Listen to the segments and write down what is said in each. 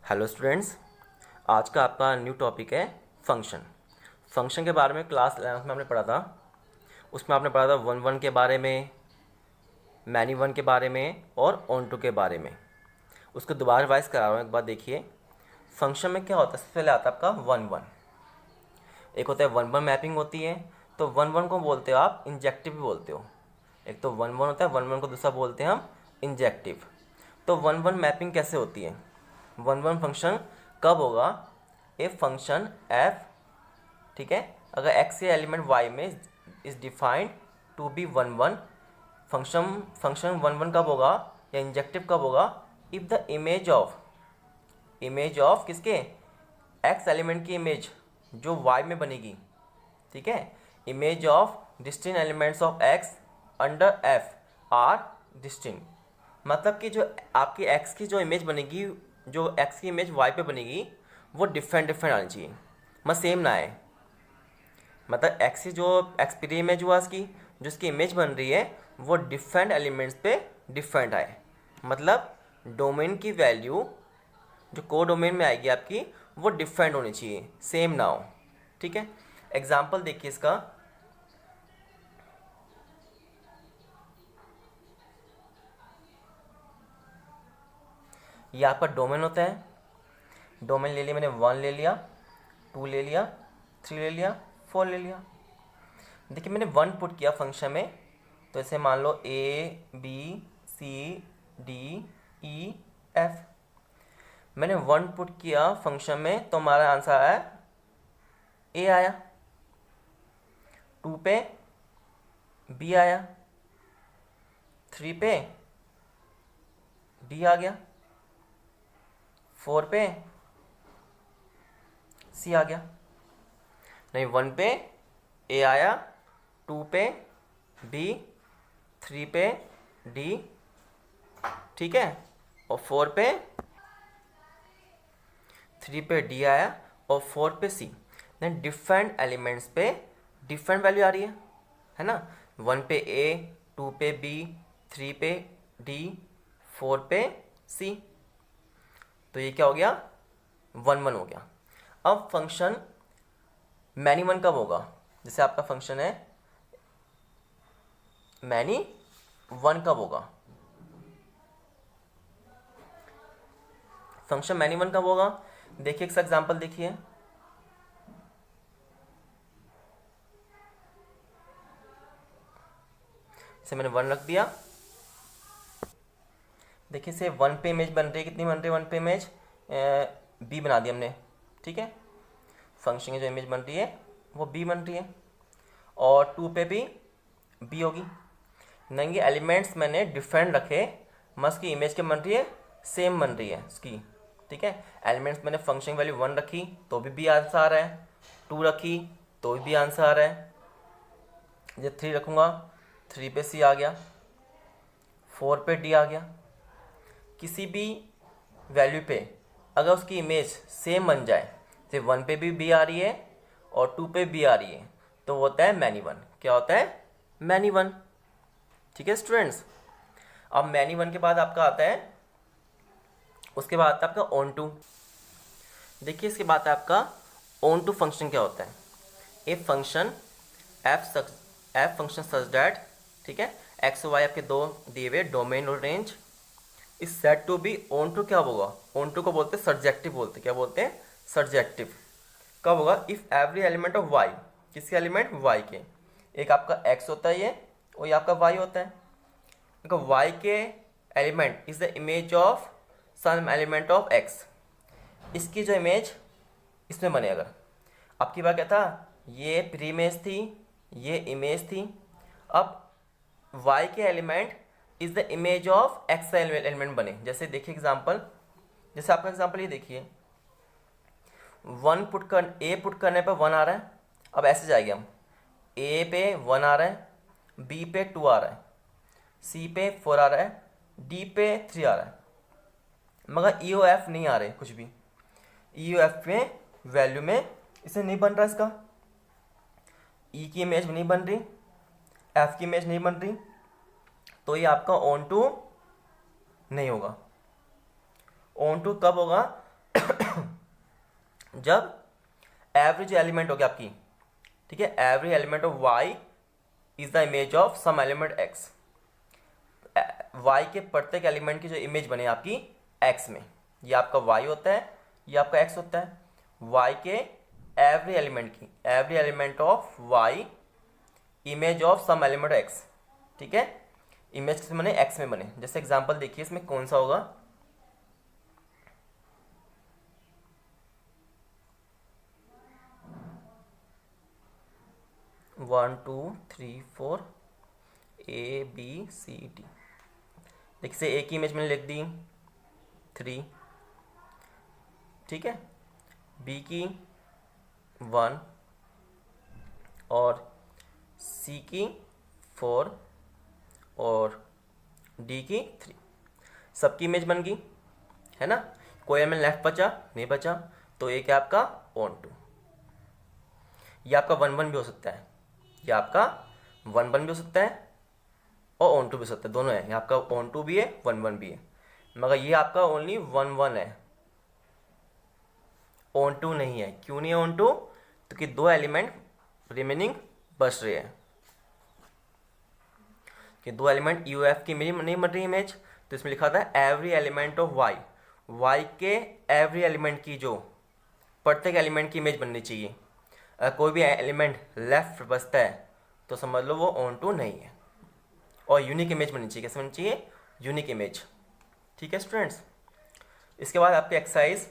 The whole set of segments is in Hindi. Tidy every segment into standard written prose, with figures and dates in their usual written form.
हेलो स्टूडेंट्स, आज का आपका न्यू टॉपिक है फंक्शन। फंक्शन के बारे में क्लास 11th में आपने पढ़ा था। उसमें आपने पढ़ा था वन वन के बारे में, मैनी वन के बारे में और ऑन टू के बारे में। उसको दोबारा रिवाइज करा रहा हूँ, एक बार देखिए। फंक्शन में क्या होता है, सबसे पहले आता है आपका वन वन। एक होता है वन वन मैपिंग होती है, तो वन वन को बोलते हो आप इंजेक्टिव भी बोलते हो। एक तो वन वन होता है, वन वन को दूसरा बोलते हैं हम इंजेक्टिव। तो वन वन मैपिंग कैसे होती है, वन वन फंक्शन कब होगा, ए फंक्शन एफ, ठीक है, अगर एक्स या एलिमेंट वाई में is defined to be one one. Function one one कब होगा या इंजेक्टिव कब होगा, इफ द इमेज ऑफ किसके, एक्स एलिमेंट की इमेज जो वाई में बनेगी, ठीक है, image of distinct elements of x under f are distinct. मतलब कि जो आपकी एक्स की जो इमेज बनेगी, जो एक्स की इमेज वाई पे बनेगी, वो डिफरेंट डिफरेंट आनी चाहिए, मत सेम ना आए। मतलब एक्स की जो एक्स पी इमेज हुआ उसकी, जो उसकी इमेज बन रही है, वो डिफरेंट एलिमेंट्स पे डिफरेंट आए। मतलब डोमेन की वैल्यू जो को डोमेन में आएगी आपकी, वो डिफरेंट होनी चाहिए, सेम ना हो। ठीक है, एग्जाम्पल देखिए इसका। ये आपका डोमेन होता है। डोमेन ले लिया मैंने, 1 ले लिया, 2 ले लिया, 3 ले लिया, 4 ले लिया। देखिए मैंने 1 पुट किया फंक्शन में, तो इसे मान लो A B C D E F. मैंने 1 पुट किया फंक्शन में, तो हमारा आंसर आया ए आया। 2 पे बी आया, 3 पे डी आ गया, 4 पे सी आ गया। नहीं, 1 पे ए आया, 2 पे बी, 3 पे डी, ठीक है, और 3 पे डी आया और 4 पे सी। देन डिफरेंट एलिमेंट्स पे डिफरेंट वैल्यू आ रही है ना। 1 पे ए, 2 पे बी, 3 पे डी, 4 पे सी। तो ये क्या हो गया, 1 1 हो गया। अब फंक्शन मैनी वन कब होगा, जैसे आपका फंक्शन है मैनी वन कब होगा, फंक्शन मैनी वन कब होगा। देखिए एक एग्जांपल देखिए। इसे मैंने 1 रख दिया। देखिए से 1 पे इमेज बन रही है, कितनी बन रही है 1 पे इमेज, बी बना दी हमने, ठीक है। फंक्शन की जो इमेज बन रही है वो बी बन रही है, और 2 पे भी बी होगी। नहीं, एलिमेंट्स मैंने डिफरेंट रखे, मस्त की इमेज क्या बन रही है, सेम बन रही है उसकी, ठीक है। एलिमेंट्स मैंने फंक्शन वैल्यू 1 रखी तो भी आंसर आ रहा है, 2 रखी तो भी आंसर आ रहा है। जब 3 रखूँगा, 3 पे सी आ गया, 4 पे डी आ गया। किसी भी वैल्यू पे अगर उसकी इमेज सेम बन जाए, जैसे 1 पे भी बी आ रही है और 2 पे बी आ रही है, तो वो होता है मैनी वन। क्या होता है, मैनी वन। ठीक है स्टूडेंट्स। अब मैनी वन के बाद आपका आता है, उसके बाद आता है आपका ऑन टू। देखिए इसके बाद है आपका ऑन टू फंक्शन। क्या होता है, a function F function such that, ठीक है, एक्स वाई आपके दो दिए हुए डोमेन और range is set to be onto. क्या होगा, ऑन टू को बोलते हैं सर्जेक्टिव, बोलते हैं क्या बोलते हैं, सर्जेक्टिव। कब होगा, if every element of y, किसके एलिमेंट, वाई के, एक आपका एक्स होता है ये, और ये आपका वाई होता है। देखो वाई के element is the image of some element of x, इसकी जो इमेज इसमें बने। अगर आपकी बात क्या था, ये प्री इमेज थी, ये इमेज थी। अब y के element is the image of x element बने। जैसे देखिए एग्जांपल, जैसे आपका एग्जांपल ये देखिए, ए पुट करने पे 1 आ रहा है। अब ऐसे जाएंगे हम, a पे 1 आ रहा है, b पे 2 आ रहा है, c पे 4 आ रहा है, d पे 3 आ रहा है, मगर ई ओ एफ नहीं आ रहे कुछ भी। ई ओ एफ में वैल्यू में इसे नहीं बन रहा, इसका ई की इमेज नहीं बन रही, एफ की इमेज नहीं बन रही, तो ये आपका ऑन टू नहीं होगा। ऑन टू कब होगा, जब एवरेज एलिमेंट हो गया आपकी, ठीक है, every element of y is the image of some element x, y के प्रत्येक एलिमेंट की जो इमेज बने आपकी एक्स में, ये आपका वाई होता है, ये आपका एक्स होता है, वाई के एवरी एलिमेंट की, every element of y image of some element x, ठीक है, इमेज किस में बने, एक्स में बने। जैसे एग्जांपल देखिए इसमें कौन सा होगा, 1 2 3 4 ABCD, देखिए ए की इमेज मैंने लिख दी 3, ठीक है, बी की 1 और सी की 4 और डी की 3, सबकी इमेज बन गई है ना। कोई एलिमेंट लेफ्ट बचा नहीं बचा, तो एक है आपका ऑन टू, ये आपका 1 1 भी हो सकता है, ये आपका 1 1 भी हो सकता है और ऑन टू भी हो सकता है, दोनों है, ये आपका ऑन टू भी है 1 1 भी है, मगर ये आपका ओनली 1 1 है, ऑन टू नहीं है। क्यों नहीं है ऑन टू, क्योंकि दो एलिमेंट रिमेनिंग बच रहे हैं, कि दो एलिमेंट यू एफ की मेरी नहीं बन रही इमेज, तो इसमें लिखा था every element of y, y के एवरी एलिमेंट की जो प्रत्येक एलिमेंट की इमेज बननी चाहिए। अगर कोई भी एलिमेंट लेफ्ट बचता है तो समझ लो वो ऑन टू नहीं है, और यूनिक इमेज बननी चाहिए। कैसे बननी चाहिए, यूनिक इमेज, ठीक है स्टूडेंट्स। इसके बाद आपके एक्सरसाइज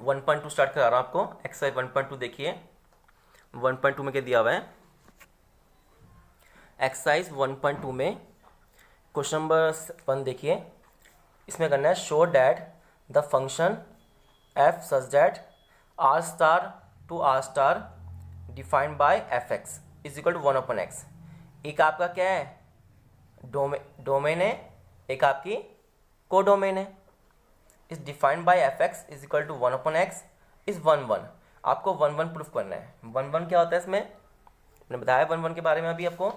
1.2 स्टार्ट करा रहा हूँ आपको। एक्सरसाइज 1.2 देखिए, 1.2 में क्या दिया हुआ है, एक्सरसाइज 1.2 में क्वेश्चन नंबर 1 देखिए, इसमें करना है show that the function f such that R star to R star defined by f x is equal to 1/x। एक आपका क्या है, डोमेन है, एक आपकी को डोमेन है। इस defined by f x is equal to 1/x is 1 1। आपको 1 1 प्रूफ करना है। 1 1 क्या होता है, इसमें मैंने बताया 1 1 के बारे में अभी आपको।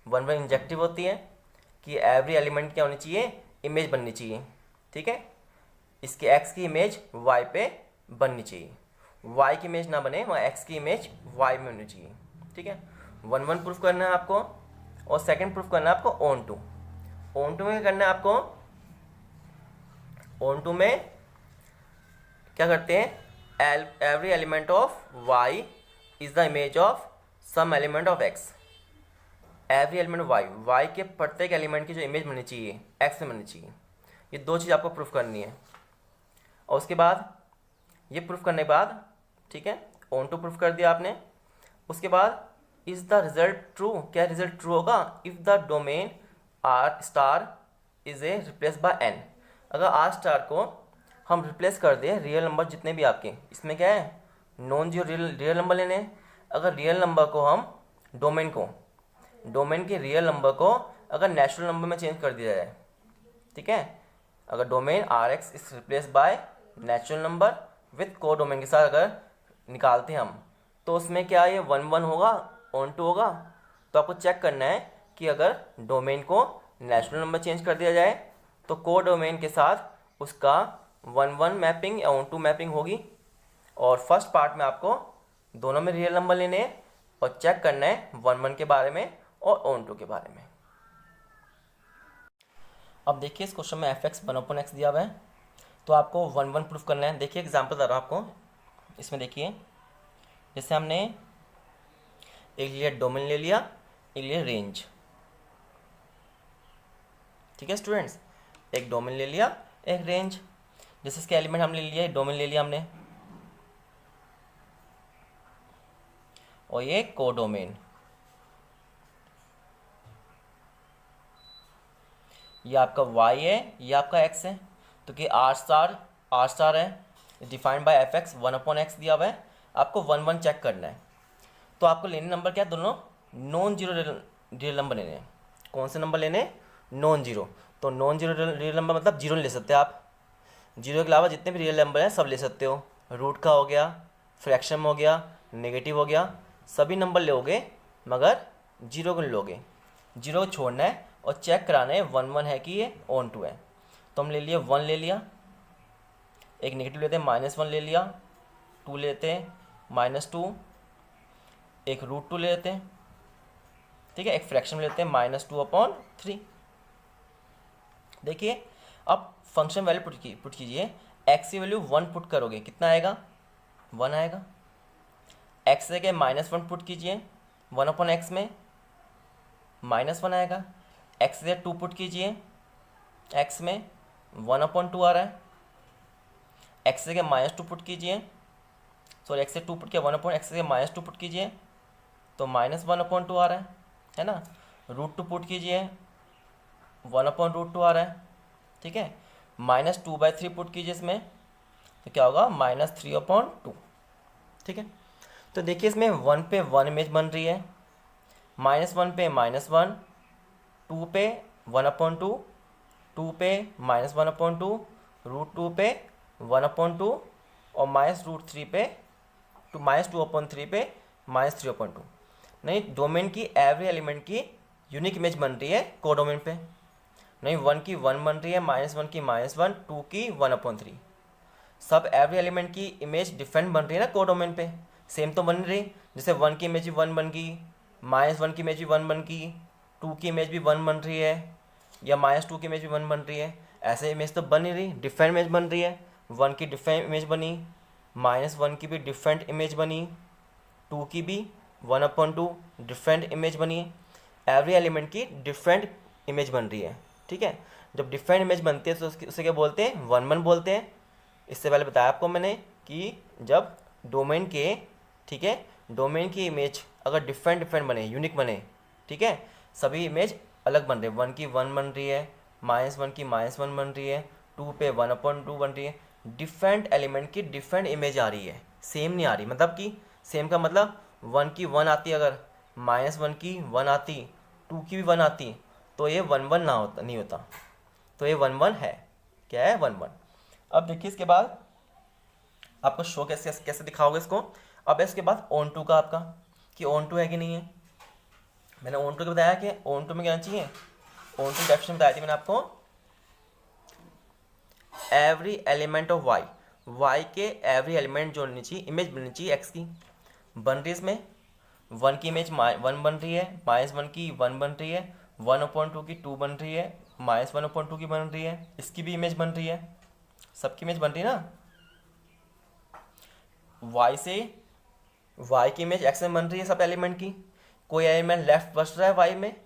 1 1 इंजेक्टिव होती है कि एवरी एलिमेंट क्या होनी चाहिए, इमेज बननी चाहिए, ठीक है, इसके एक्स की इमेज वाई पे बननी चाहिए, वाई की इमेज ना बने, वहाँ एक्स की इमेज वाई में होनी चाहिए, ठीक है। 1 1 प्रूफ करना है आपको, और सेकंड प्रूफ करना है आपको ऑन टू। ऑन टू में क्या करना है आपको, ऑन टू में क्या करते हैं, every element of y is the image of some element of x. Every element y, y के प्रत्येक एलिमेंट की जो इमेज बननी चाहिए एक्स में बननी चाहिए। ये दो चीज़ आपको प्रूफ करनी है। और उसके बाद ये प्रूफ करने के बाद, ठीक है, ऑन टू प्रूफ कर दिया आपने। उसके बाद इज द रिजल्ट ट्रू, क्या रिजल्ट ट्रू होगा, if the domain R star is a replace by N. अगर आर स्टार को हम रिप्लेस कर दें रियल नंबर जितने भी आपके, इसमें क्या है नॉन जीरो रियल नंबर लेने हैं। अगर रियल नंबर को हम डोमेन के रियल नंबर को अगर नेचुरल नंबर में चेंज कर दिया जाए, ठीक है, अगर domain are x is replace by natural number with को डोमेन के साथ अगर निकालते हैं हम, तो उसमें क्या ये 1 1 होगा, ऑन टू होगा। तो आपको चेक करना है कि अगर डोमेन को नेचुरल नंबर चेंज कर दिया जाए तो को डोमेन के साथ उसका 1 1 मैपिंग या ऑन टू मैपिंग होगी। और फर्स्ट पार्ट में आपको दोनों में रियल नंबर लेने हैं और चेक करना है 1 1 के बारे में और ऑन टू के बारे में। अब देखिए इस क्वेश्चन में एफ एक्स 1/x दिया हुआ है, तो आपको 1 1 प्रूफ करना है। देखिए एग्जाम्पल दे रहा हूँ आपको, इसमें देखिए जैसे हमने एक लिया डोमेन ले लिया, एक लिया रेंज, ठीक है स्टूडेंट्स, एक डोमेन ले लिया एक रेंज। जैसे इसके एलिमेंट हमने ले लिया, डोमेन ले लिया हमने, और ये को डोमेन, ये आपका y है, ये आपका x है, तो कि r स्टार है, defined by f x 1/x दिया हुआ है। आपको 1 1 चेक करना है, तो आपको लेने नंबर क्या है, दोनों नॉन जीरो रियल नंबर लेने हैं। कौन से नंबर लेने, नॉन जीरो। तो नॉन जीरो रियल नंबर मतलब जीरो नहीं ले सकते आप, जीरो के अलावा जितने भी रियल नंबर हैं सब ले सकते हो। रूट का हो गया, फ्रैक्शन हो गया, नेगेटिव हो गया, सभी नंबर लोगे मगर जीरो को नहीं लोगे। जीरो को छोड़ना है और चेक कराना है 1 1 है कि ये ऑन टू है। तो हम ले लिए 1 ले लिया, एक नेगेटिव लेते हैं -1 ले लिया, 2 लेते हैं -2, एक √2 ले लेते हैं, ठीक है, एक फ्रैक्शन लेते हैं -2/3। देखिए अब फंक्शन वैल्यू पुट कीजिए, एक्स की वैल्यू 1 पुट करोगे कितना आएगा, 1 आएगा। एक्स से के -1 पुट कीजिए 1/x में, -1 आएगा। एक्स से 2 पुट कीजिए एक्स में, 1/2 आ रहा है। एक्स से के -2 पुट कीजिए, सॉरी एक्स से 2 पुट किया 1/x से -2 पुट कीजिए तो -1/2 आ रहा है ना। √2 पुट कीजिए 1/√2 आ रहा है, ठीक है। -2/3 पुट कीजिए इसमें तो क्या होगा, -3/2, ठीक है। तो देखिए इसमें 1 पे 1 इमेज बन रही है, -1 पे -1, 2 पे 1/2, 2 पे -1/2, √2 पे 1/2 और -√3 पे -2/3 पे -3/2। नहीं, डोमेन की एवरी एलिमेंट की यूनिक इमेज बन रही है कोडोमेन पे। नहीं, 1 की 1 बन रही है, -1 की -1, 2 की 1/3। सब एवरी एलिमेंट की इमेज डिफरेंट बन रही है ना कोडोमेन पे, सेम तो बन नहीं रही। जैसे 1 की इमेज भी 1 बन गई, -1 की इमेज भी 1 बन गई, 2 की इमेज भी 1 बन रही है, या -2 की इमेज भी 1 बन रही है। ऐसे इमेज तो बन नहीं रही, डिफरेंट इमेज बन रही है। 1 की डिफरेंट इमेज बनी, -1 की भी डिफरेंट इमेज बनी, 2 की भी 1/2 डिफरेंट इमेज बनी। एवरी एलिमेंट की डिफरेंट इमेज बन रही है, ठीक है। जब डिफरेंट इमेज बनती है तो उसे क्या बोलते हैं, 1/1 बोलते हैं। इससे पहले बताया आपको मैंने कि जब डोमेन के, ठीक है, डोमेन की इमेज अगर डिफरेंट बने, यूनिक बने, ठीक है, सभी इमेज अलग बन रहे हैं। 1 की 1 बन रही है, -1 की -1 बन रही है, 2 पे 1/2 बन रही है। डिफरेंट एलिमेंट की डिफरेंट इमेज आ रही है, सेम नहीं आ रही। मतलब कि सेम का मतलब 1 की 1 आती, अगर -1 की 1 आती, 2 की भी 1 आती तो ये 1/1 ना होता, नहीं होता। तो ये 1/1 है, क्या है, 1/1। अब देखिए इसके बाद आपको शो कैसे कैसे दिखाओगे इसको। अब इसके बाद ON2 का आपका, कि ON2 है कि नहीं है। मैंने ON2 का बताया कि ON2 में क्या चाहिए, ON2 डेफिनेशन बताई थी मैंने आपको, एवरी एलिमेंट ऑफ वाई के एवरी एलिमेंट जो बननी चाहिए, इमेज बननी चाहिए एक्स की। बन रही है इसमें 1 की इमेज 1 बन रही है, -1 की 1 बन रही है, 1/2 की 2 बन रही है, -1/2 की बन रही है, इसकी भी इमेज बन रही है, सबकी इमेज बन रही है ना। वाई से वाई की इमेज एक्स में बन रही है सब एलिमेंट की। कोई एलिमेंट लेफ्ट बच रहा है वाई में,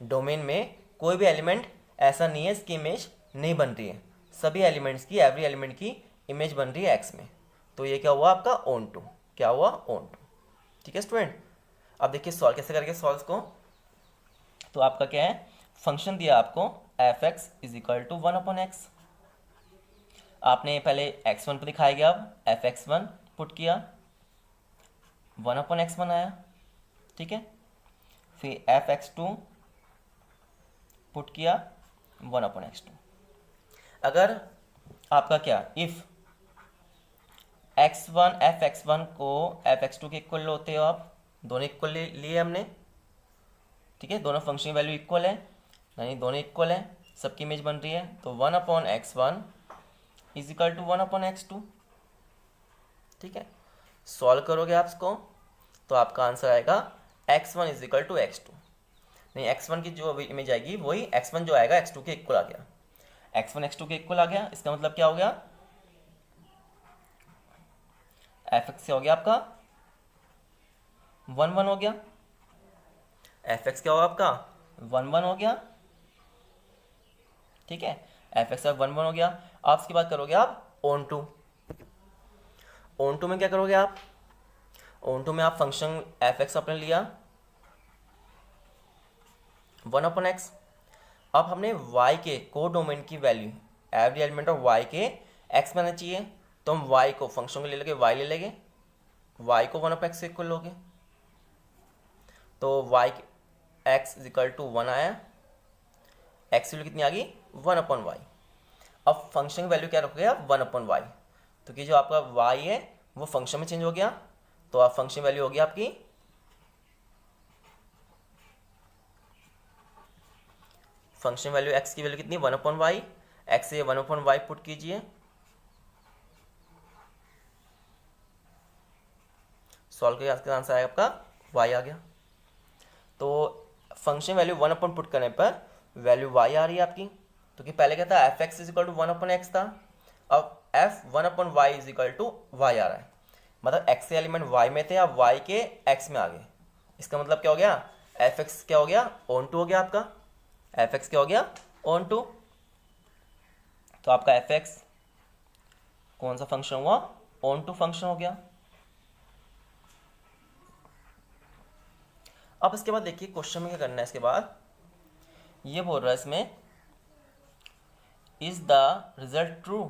डोमेन में कोई भी एलिमेंट ऐसा नहीं है इसकी इमेज नहीं बन रही है, सभी एलिमेंट्स की, एवरी एलिमेंट की इमेज बन रही है एक्स में। तो ये क्या हुआ आपका ON2, क्या हुआ ON2, ठीक है स्टूडेंट। अब देखिए सॉल्व कैसे करके सॉल्व को। तो आपका क्या है, फंक्शन दिया आपको f(x) = 1/x। आपने पहले x1 पर दिखाया गया, अब f(x1) पुट किया 1/x1 आया, ठीक है। फिर f(x2) पुट किया 1/x2। अगर आपका क्या, इफ x1 f(x1) को f(x2) के इक्वल होते हो आप, दोनों इक्वल लिए हमने, ठीक है, दोनों फंक्शन की वैल्यू इक्वल है, यानी दोनों इक्वल है, सबकी इमेज बन रही है, तो 1/x1 = 1/x2, ठीक है। सॉल्व करोगे आप इसको तो आपका आंसर आएगा x1 = x2। नहीं, x1 की जो इमेज आएगी वही x1 जो आएगा x2 के इक्वल आ गया, x1 x2 के इक्वल आ गया। इसका मतलब क्या हो गया, f(x) से हो गया आपका 1/1 हो गया, f(x) क्या होगा आपका 1/1 हो गया, ठीक है, f(x) 1/1 हो गया। आप इसके बाद करोगे आप ON2। ON2 में क्या करोगे आप, ON2 में आप फंक्शन f(x) आपने लिया 1/x। अब हमने y के को डोमेन की value, every element of y के x बनना चाहिए, तो हम y को फंक्शन को ले लेंगे, y ले लेंगे, y को 1/x से इक्वल लोगे, तो y x = 1 आया, x की वैल्यू कितनी आ गई 1/y। अब फंक्शन की वैल्यू क्या रखोगे आप 1/y, तो कि जो आपका y है वो फंक्शन में चेंज हो गया, तो आप फंक्शन वैल्यू होगी आपकी फंक्शन वैल्यू x की वैल्यू कितनी 1/y, x से 1/y पुट कीजिए, सॉल्व करके आपका आंसर आएगा आपका y आ गया। तो फंक्शन वैल्यू 1 अपन पुट करने पर वैल्यू y आ रही है आपकी। तो कि पहले क्या था, F x is equal to 1 upon X था, अब F 1 upon Y is equal to Y आ रहा है। मतलब एक्स के एलिमेंट y में थे, अब y के x में आ गए। इसका मतलब क्या हो गया, एफ एक्स क्या हो गया, ऑन टू हो गया आपका, एफ एक्स क्या हो गया, ऑन टू। तो आपका एफ एक्स कौन सा फंक्शन हुआ, ऑन टू फंक्शन हो गया। अब इसके बाद देखिए क्वेश्चन में क्या करना है। इसके बाद ये बोल रहा है इसमें इज द रिजल्ट ट्रू,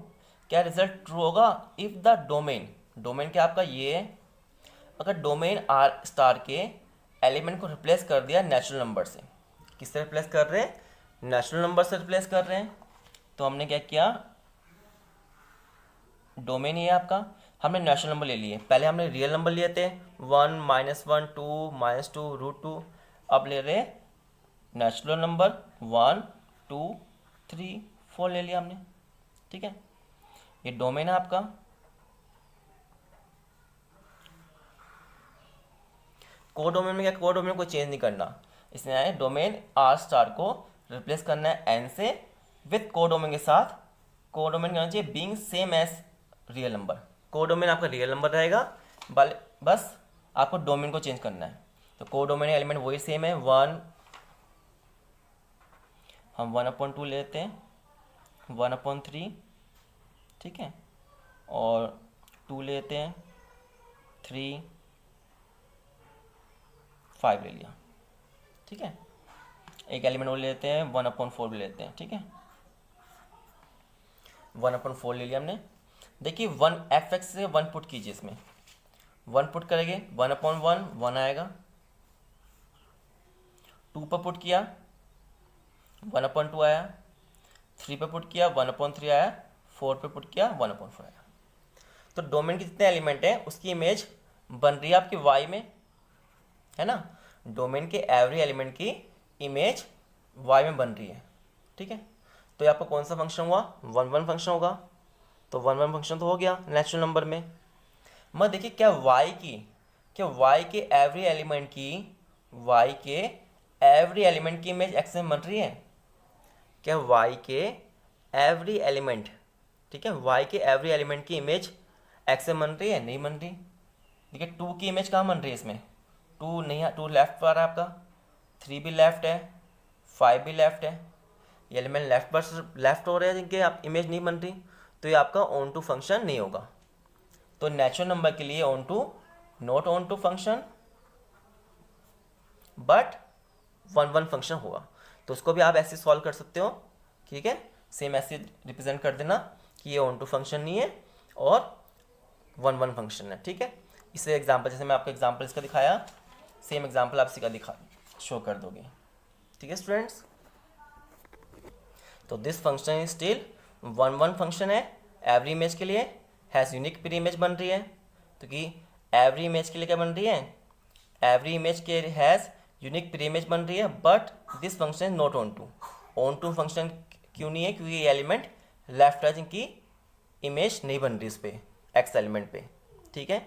क्या रिजल्ट ट्रू होगा इफ द डोमेन, डोमेन क्या आपका ये, अगर डोमेन आर स्टार के एलिमेंट को रिप्लेस कर दिया नेचुरल नंबर से। किससे रिप्लेस कर रहे हैं, नेचुरल नंबर से रिप्लेस कर रहे हैं। तो हमने क्या किया, डोमेन ये आपका, हमने नेचुरल नंबर ले लिए। पहले हमने रियल नंबर लिए थे 1 -1 2 -2 √2, अब ले रहे नेचुरल नंबर 1 2 3 4 ले लिया हमने। ठीक है, ये डोमेन है आपका। को डोमेन में क्या, को डोमेन को चेंज नहीं करना, इसमें आए डोमेन आर स्टार को रिप्लेस करना है एन से विथ को डोमेन के साथ। को डोमेन क्या होना चाहिए, being same as real number. Codomain आपका रियल नंबर रहेगा, बस आपको डोमेन को चेंज करना है। तो को डोमेन एलिमेंट वही सेम है, 1 हम 1/2 लेते हैं, 1/3, ठीक है, और 2 लेते हैं, 3 5 ले लिया। ठीक है, एक एलिमेंट और लेते हैं 1/4 भी लेते हैं। ठीक है, 1/4 ले लिया हमने। देखिए 1 एफ एक्स से 1 पुट कीजिए, इसमें 1 पुट करेंगे 1/1 1 आएगा, 2 पर पुट किया 1/2 आया, 3 पे पुट किया 1/3 आया, 4 पे पुट किया 1/4 आया। तो डोमेन के जितने एलिमेंट हैं उसकी इमेज बन रही है आपकी y में, है ना। डोमेन के एवरी एलिमेंट की इमेज y में बन रही है। ठीक है, तो ये आपका कौन सा फंक्शन हुआ, 1 1 फंक्शन होगा। तो 1 1 फंक्शन तो हो गया नेचुरल नंबर में। मत देखिए क्या y के एवरी एलिमेंट की, y के एवरी एलिमेंट की इमेज x में बन रही है क्या, y के एवरी एलिमेंट, ठीक है, y के एवरी एलिमेंट की इमेज x में बन रही है, नहीं बन रही। देखिए 2 की इमेज कहाँ बन रही है इसमें, 2 नहीं है, 2 लेफ्ट पर है आपका, 3 भी लेफ्ट है, 5 भी लेफ्ट है। ये एलिमेंट लेफ्ट हो रहे हैं जिनके आप इमेज नहीं बन रही, तो ये आपका ऑन टू फंक्शन नहीं होगा। तो नेचुरल नंबर के लिए onto, not onto function, but 1 1 function होगा। तो उसको भी आप ऐसे सॉल्व कर सकते हो। ठीक है, सेम ऐसे रिप्रेजेंट कर देना कि ये ऑन टू फंक्शन नहीं है और 1 1 फंक्शन है। ठीक है, इसे एग्जाम्पल, जैसे मैं आपको एग्जाम्पल इसका दिखाया, सेम एग्जाम्पल आप इसका दिखा शो कर दोगे। ठीक है स्टूडेंट्स, तो this function is still 1 1 function है। एवरी इमेज के लिए हैज़ यूनिक प्री इमेज बन रही है, तो कि एवरी इमेज के लिए क्या बन रही है, एवरी इमेज के हैज़ यूनिक प्री इमेज बन रही है, but this function is not onto. Onto function क्यों नहीं है, क्योंकि ये एलिमेंट लेफ्ट है जिनकी इमेज नहीं बन रही इस पर, एक्स एलिमेंट पे। ठीक है,